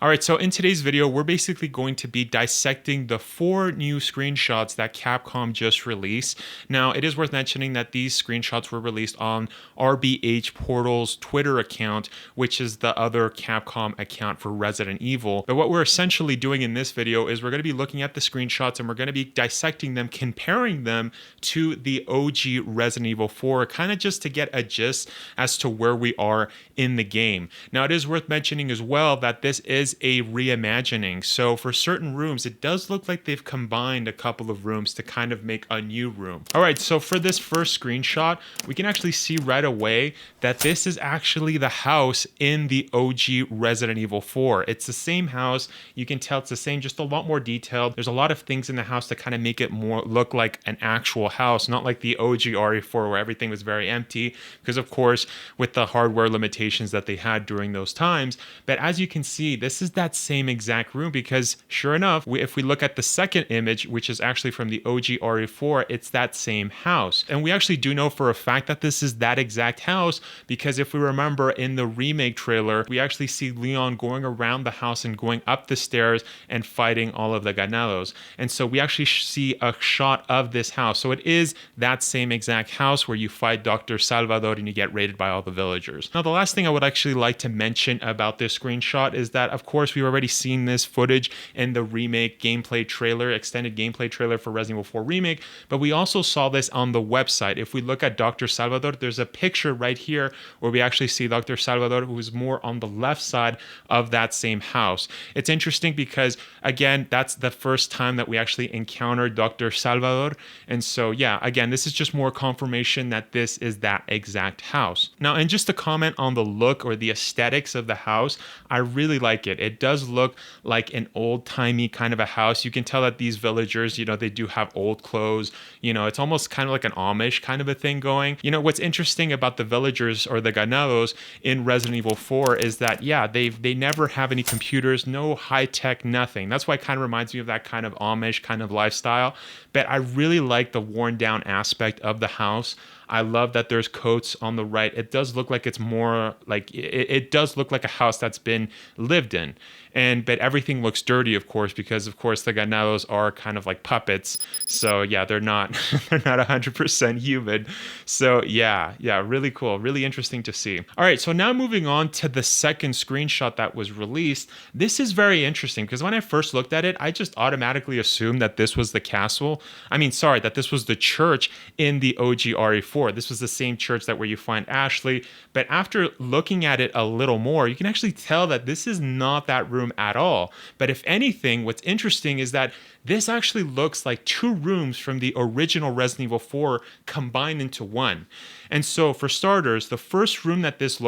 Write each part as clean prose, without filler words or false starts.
All right, so in today's video, we're basically going to be dissecting the 4 new screenshots that Capcom just released. Now, it is worth mentioning that these screenshots were released on RBH Portal's Twitter account, which is the other Capcom account for Resident Evil. But what we're essentially doing in this video is we're going to be looking at the screenshots and we're going to be dissecting them, comparing them to the OG Resident Evil 4, kind of just to get a gist as to where we are in the game. Now, it is worth mentioning as well that this is a reimagining. So for certain rooms, it does look like they've combined a couple of rooms to kind of make a new room. All right, so for this first screenshot, we can actually see right away that this is actually the house in the OG Resident Evil 4. It's the same house. You can tell it's the same, just a lot more detailed. There's a lot of things in the house that kind of make it more look like an actual house, not like the OG RE4 where everything was very empty, because of course, with the hardware limitations that they had during those times. But as you can see, this is that same exact room, because sure enough, if we look at the second image, which is actually from the OG RE4, it's that same house. And we actually do know for a fact that this is that exact house, because if we remember in the remake trailer, we actually see Leon going around the house and going up the stairs and fighting all of the ganados. And so we actually see a shot of this house. So it is that same exact house where you fight Dr. Salvador and you get raided by all the villagers. Now, the last thing I would actually like to mention about this screenshot is that, of course, we've already seen this footage in the remake gameplay trailer, extended gameplay trailer for Resident Evil 4 Remake, but we also saw this on the website. If we look at Dr. Salvador, there's a picture right here where we actually see Dr. Salvador, who is more on the left side of that same house. It's interesting because, again, that's the first time that we actually encountered Dr. Salvador. And so, yeah, again, this is just more confirmation that this is that exact house. Now, and just to comment on the look or the aesthetics of the house, I really like it. It does look like an old-timey kind of a house. You can tell that these villagers, they do have old clothes. It's almost kind of like an Amish kind of a thing going. What's interesting about the villagers or the ganados in Resident Evil 4 is that, yeah, they never have any computers, no high-tech, nothing. That's why it kind of reminds me of that kind of Amish kind of lifestyle. But I really like the worn-down aspect of the house. I love that there's coats on the right. It does look like it's more like, it does look like a house that's been lived in. But everything looks dirty, of course, because of course the ganados are kind of like puppets. So yeah, they're not 100% human. So yeah, really cool, really interesting to see. All right, so now moving on to the second screenshot that was released. This is very interesting because when I first looked at it, I just automatically assumed that this was the castle. That this was the church in the OG RE4. This was the same church where you find Ashley. But after looking at it a little more, you can actually tell that this is not that room at all. But if anything, what's interesting is that this actually looks like 2 rooms from the original Resident Evil 4 combined into one. And so for starters, the first room that this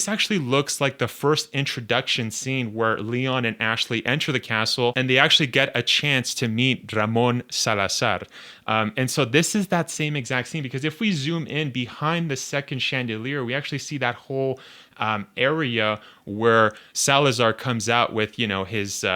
actually looks like the first introduction scene where Leon and Ashley enter the castle and they actually get a chance to meet Ramon Salazar. And so this is that same exact scene, because if we zoom in behind the second chandelier, we actually see that whole area where Salazar comes out with, his 2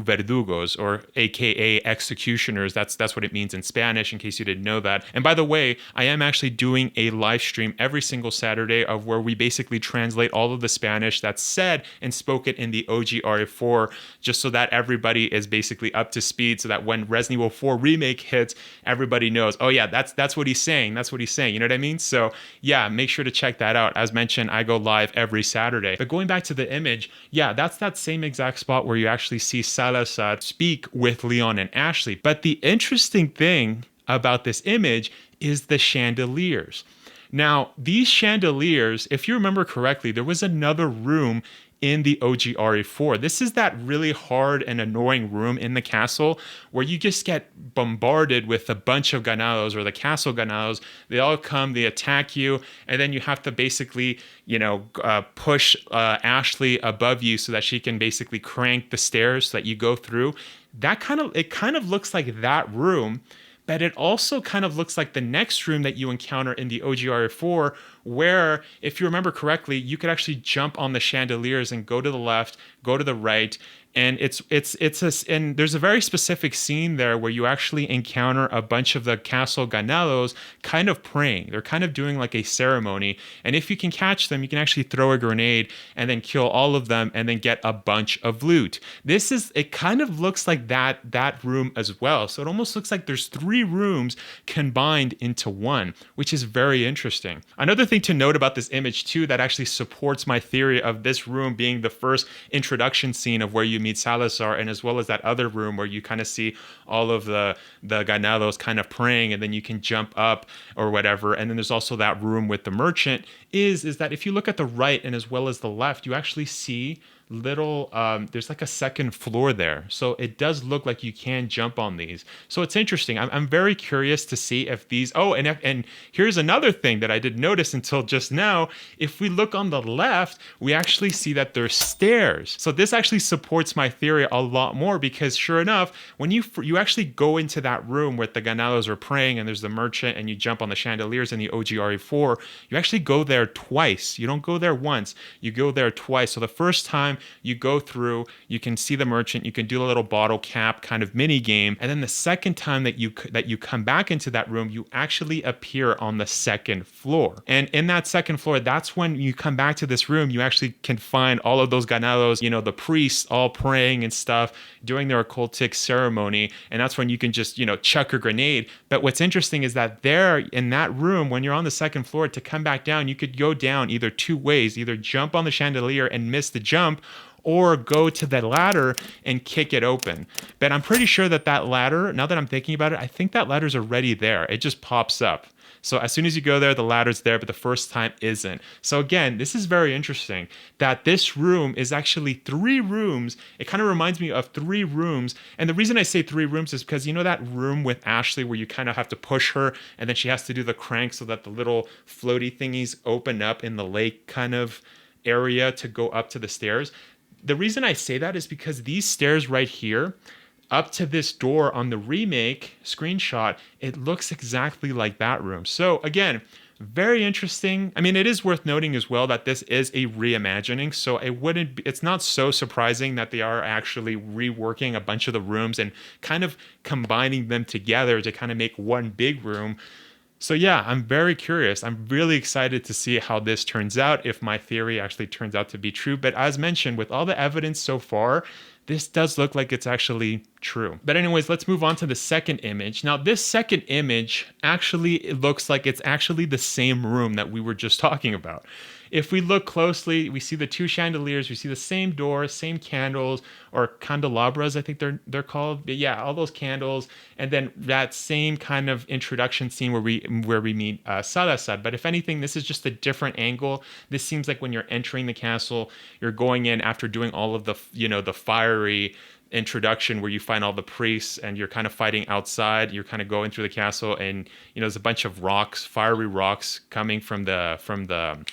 verdugos, or AKA executioners. That's what it means in Spanish, in case you didn't know that. And by the way, I am actually doing a live stream every single Saturday of where we basically translate all of the Spanish that's said and spoken in the OG RE4, just so that everybody is basically up to speed, so that when Resident Evil 4 Remake hits, everybody knows, oh yeah, that's what he's saying. That's what he's saying. You know what I mean? So yeah, make sure to check that out. As mentioned, I go live every Saturday. But going back to the image, yeah, that's that same exact spot where you actually see Salazar speak with Leon and Ashley. But the interesting thing about this image is the chandeliers. Now, these chandeliers, if you remember correctly, there was another room in the OG RE4. This is that really hard and annoying room in the castle where you just get bombarded with a bunch of ganados, or the castle ganados. They all come, they attack you, and then you have to basically, push Ashley above you so that she can basically crank the stairs so that you go through. It kind of looks like that room. But it also kind of looks like the next room that you encounter in the OG RE4, where, if you remember correctly, you could actually jump on the chandeliers and go to the left, go to the right. And and there's a very specific scene there where you actually encounter a bunch of the castle ganados kind of praying. They're kind of doing like a ceremony. And if you can catch them, you can actually throw a grenade and then kill all of them and then get a bunch of loot. It kind of looks like that room as well. So it almost looks like there's 3 rooms combined into one, which is very interesting. Another thing to note about this image too that actually supports my theory of this room being the first introduction scene of where you meet Salazar, and as well as that other room where you kind of see all of the ganados kind of praying, and then you can jump up or whatever. And then there's also that room with the merchant is that if you look at the right and as well as the left, you actually see little there's like a second floor there, so it does look like you can jump on these. So it's interesting. I'm very curious to see if these and here's another thing that I didn't notice until just now. If we look on the left, we actually see that there's stairs. So this actually supports my theory a lot more, because sure enough, when you actually go into that room where the ganados are praying and there's the merchant and you jump on the chandeliers in the OG RE4, you actually go there twice. You don't go there once, you go there twice. So the first time you go through, you can see the merchant, you can do a little bottle cap kind of mini game, and then the second time that you come back into that room, you actually appear on the second floor. And in that second floor, that's when you come back to this room, you actually can find all of those ganados, the priests all praying and stuff, doing their occultic ceremony, and that's when you can just chuck a grenade. But what's interesting is that there in that room, when you're on the second floor, to come back down, you could go down either 2 ways, either jump on the chandelier and miss the jump, or go to the ladder and kick it open. But I'm pretty sure that ladder, now that I'm thinking about it, I think that ladder's already there. It just pops up. So as soon as you go there, the ladder's there, but the first time isn't. So again, this is very interesting that this room is actually 3 rooms. It kind of reminds me of 3 rooms. And the reason I say 3 rooms is because that room with Ashley where you kind of have to push her and then she has to do the crank so that the little floaty thingies open up in the lake kind of area to go up to the stairs. The reason I say that is because these stairs right here, up to this door on the remake screenshot, it looks exactly like that room. So again, very interesting. I mean, it is worth noting as well that this is a reimagining, so it's not so surprising that they are actually reworking a bunch of the rooms and kind of combining them together to kind of make one big room. So yeah, I'm very curious. I'm really excited to see how this turns out, if my theory actually turns out to be true. But as mentioned, with all the evidence so far, this does look like it's actually true. But anyways, let's move on to the second image. Now, this second image it looks like it's actually the same room that we were just talking about. If we look closely, we see the 2 chandeliers, we see the same door, same candles, or candelabras, I think they're called. But yeah, all those candles, and then that same kind of introduction scene where we meet Salazar. But if anything, this is just a different angle. This seems like when you're entering the castle, you're going in after doing all of the the fiery introduction where you find all the priests and you're kind of fighting outside. You're kind of going through the castle, and there's a bunch of rocks, fiery rocks coming from the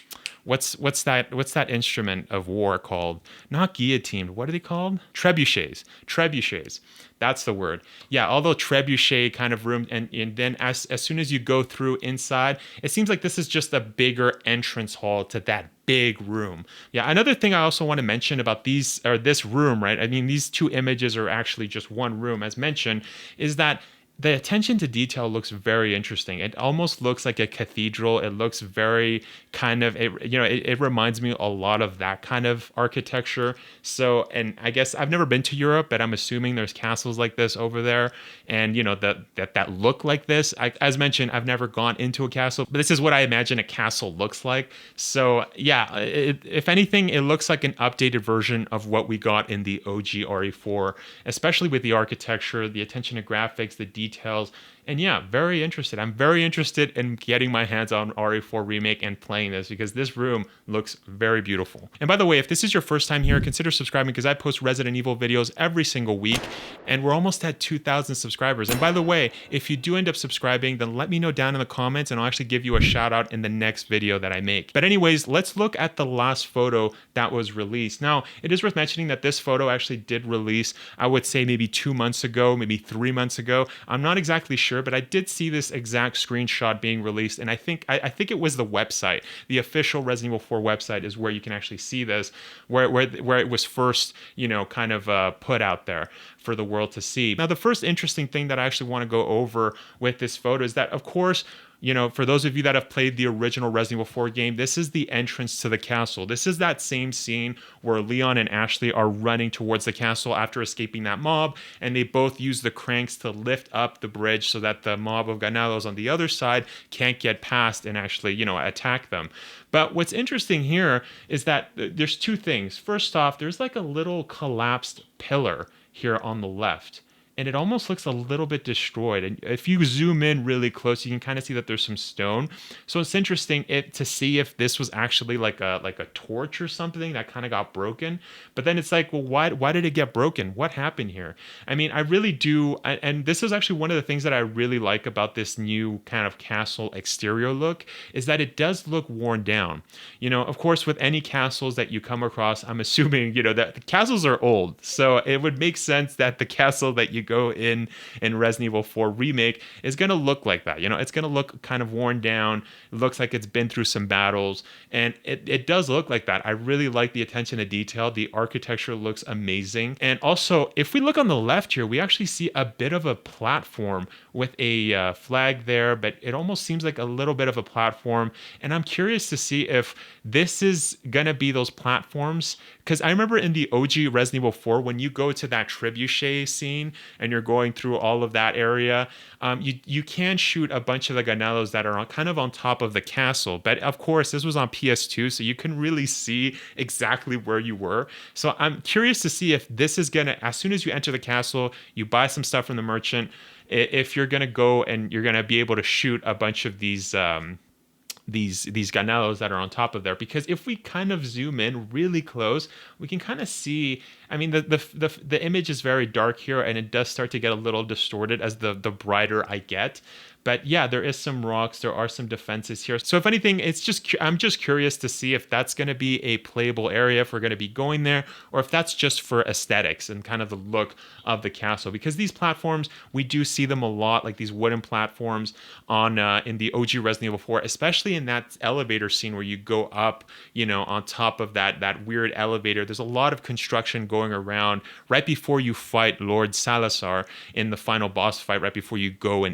what's that instrument of war called? Not guillotine. What are they called? Trebuchets. That's the word. Yeah, all those trebuchet kind of room, and then as soon as you go through inside, it seems like this is just a bigger entrance hall to that big room. Yeah, another thing I also want to mention about this room, right? I mean, these 2 images are actually just one room, as mentioned, is that the attention to detail looks very interesting. It almost looks like a cathedral. It looks very kind of, it reminds me a lot of that kind of architecture. So, and I guess I've never been to Europe, but I'm assuming there's castles like this over there. And, that look like this. As mentioned, I've never gone into a castle, but this is what I imagine a castle looks like. So yeah, if anything, it looks like an updated version of what we got in the OG RE4, especially with the architecture, the attention to graphics, the details. And yeah, very interested. I'm very interested in getting my hands on RE4 Remake and playing this, because this room looks very beautiful. And by the way, if this is your first time here, consider subscribing, because I post Resident Evil videos every single week, and we're almost at 2,000 subscribers. And by the way, if you do end up subscribing, then let me know down in the comments, and I'll actually give you a shout out in the next video that I make. But anyways, let's look at the last photo that was released. Now, it is worth mentioning that this photo actually did release, I would say maybe 2 months ago, maybe 3 months ago. I'm not exactly sure, but I did see this exact screenshot being released, and I think it was the website, the official Resident Evil 4 website, is where you can actually see this, where it was first, kind of put out there for the world to see. Now, the first interesting thing that I actually want to go over with this photo is that, of course, for those of you that have played the original Resident Evil 4 game, this is the entrance to the castle. This is that same scene where Leon and Ashley are running towards the castle after escaping that mob, and they both use the cranks to lift up the bridge so that the mob of Ganados on the other side can't get past and actually, attack them. But what's interesting here is that there's two things. First off, there's like a little collapsed pillar here on the left, and it almost looks a little bit destroyed. And if you zoom in really close, you can kind of see that there's some stone. So it's interesting to see if this was actually like a torch or something that kind of got broken. But then it's like, well, why did it get broken? What happened here? I mean, I really do, and this is actually one of the things that I really like about this new kind of castle exterior look, is that it does look worn down. Of course, with any castles that you come across, I'm assuming, that the castles are old. So it would make sense that the castle that you go in Resident Evil 4 Remake is going to look like that. It's going to look kind of worn down. It looks like it's been through some battles, and it does look like that. I really like the attention to detail. The architecture looks amazing. And also, if we look on the left here, we actually see a bit of a platform with a flag there, but it almost seems like a little bit of a platform. And I'm curious to see if this is going to be those platforms, because I remember in the OG Resident Evil 4, when you go to that trebuchet scene and you're going through all of that area, you can shoot a bunch of the Ganados that are kind of on top of the castle. But of course, this was on PS2, so you can really see exactly where you were. So I'm curious to see if this is going to, as soon as you enter the castle, you buy some stuff from the merchant, if you're going to go and you're going to be able to shoot a bunch of these Ganados that are on top of there. Because if we kind of zoom in really close, we can kind of see, I mean, the image is very dark here, and it does start to get a little distorted as the brighter I get. But yeah, there is some rocks, there are some defenses here. So if anything, I'm just curious to see if that's going to be a playable area, if we're going to be going there, or if that's just for aesthetics and kind of the look of the castle. Because these platforms, we do see them a lot, like these wooden platforms on in the OG Resident Evil 4, especially in that elevator scene where you go up, on top of that weird elevator. There's a lot of construction going around right before you fight Lord Salazar in the final boss fight, right before you go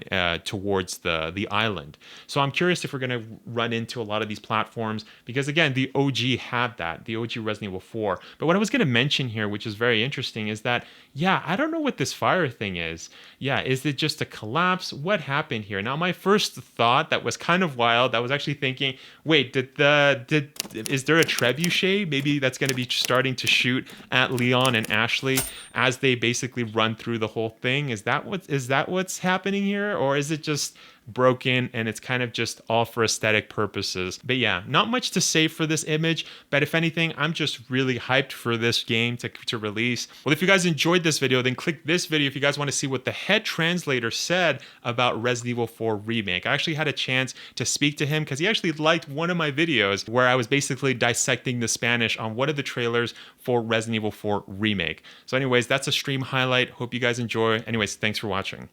towards the island. So I'm curious if we're going to run into a lot of these platforms, because again, the OG had that, the OG Resident Evil 4. But what I was going to mention here, which is very interesting, is that, yeah, I don't know what this fire thing is. Yeah, is it just a collapse? What happened here? Now, my first thought that was kind of wild, I was actually thinking, wait, is there a trebuchet? Maybe that's going to be starting to shoot at Leon and Ashley as they basically run through the whole thing. Is that what's happening here? Or is it just broken and it's kind of just all for aesthetic purposes? But yeah, not much to say for this image, but if anything, I'm just really hyped for this game to release. Well, if you guys enjoyed this video, then click this video if you guys want to see what the head translator said about Resident Evil 4 Remake. I actually had a chance to speak to him because he actually liked one of my videos where I was basically dissecting the Spanish on one of the trailers for Resident Evil 4 Remake. So anyways, that's a stream highlight. Hope you guys enjoy. Anyways, thanks for watching.